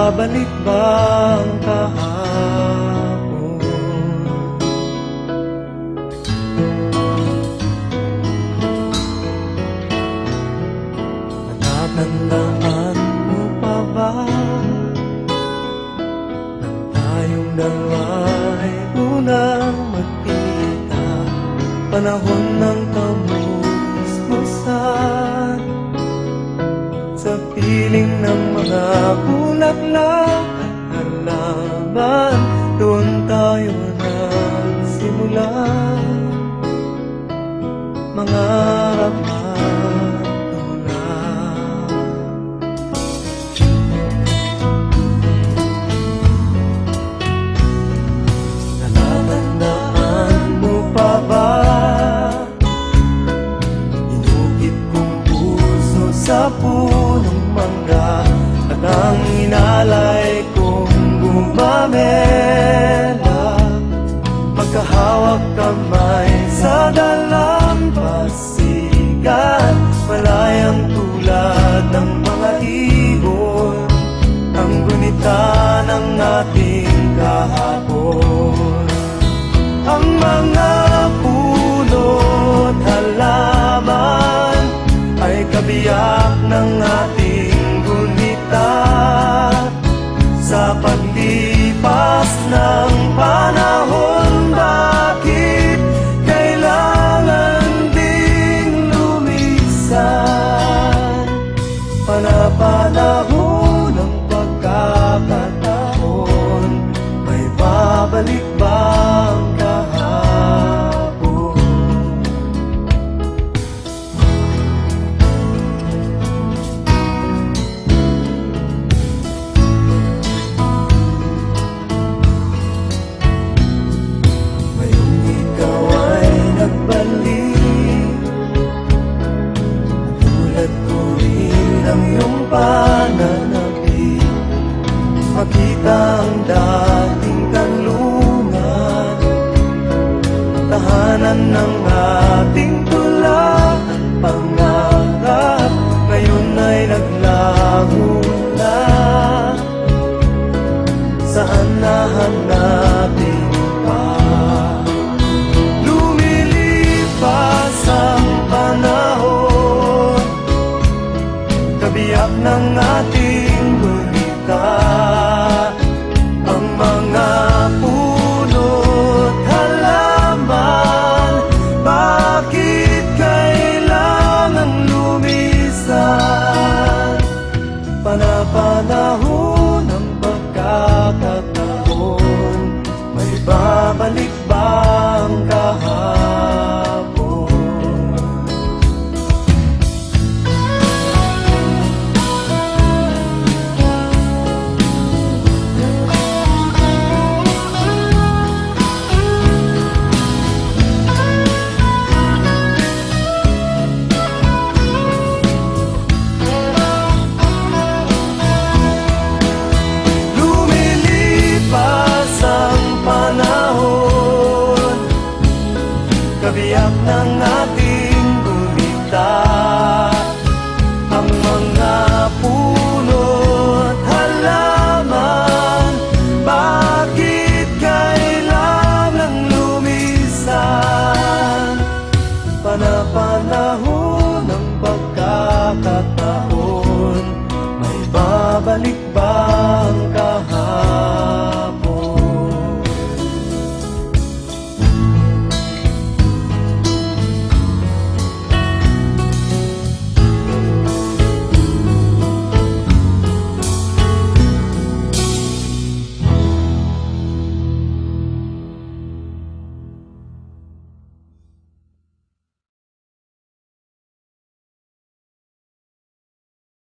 babalik ba ang kahapon? Natatandaan mo pa ba nang tayong dalawa ay unang magkita? Panahon ng kamusmusan, sa piling ng mga bulaklak at halaman, doon tayo nagsimula mangarap magtulak. Natatandaan mo pa ba inukit kong puso sa punong mangga, at ang inalay kong gumamela, magkahawak kamay sa dalampasigan, malayang tulad ng mga ibon, ang gunita ng ating kahapon. Ang mga puno't halaman ay kabiyak ng ating gunita, sa paglipas ng panahon. Bakit kailangan ding lumisan? Panapanahon ng pagkakataon, may babalik ba ang kahapon? Ngayong ikaw ay nagbalik, tulad ko rin ang iyong pananabik, makita ang dating kanlungan, tahanan ng ating tula at pangarap, ngayon ay naglaho na. Saan nahanapin pa? Lumilipas ang panahon, kabiyak ng ating gunita, ang mga puno't halaman. Bakit kailangan lumisan? Panapanahon ng pagkakataon, may babalik ba ang kahapon? Lumilipas ang panahon, kabiyak ng ating gunita, ang mga puno't halaman. Bakit kailangan lumisan? Panapanahon ng pagkakataon,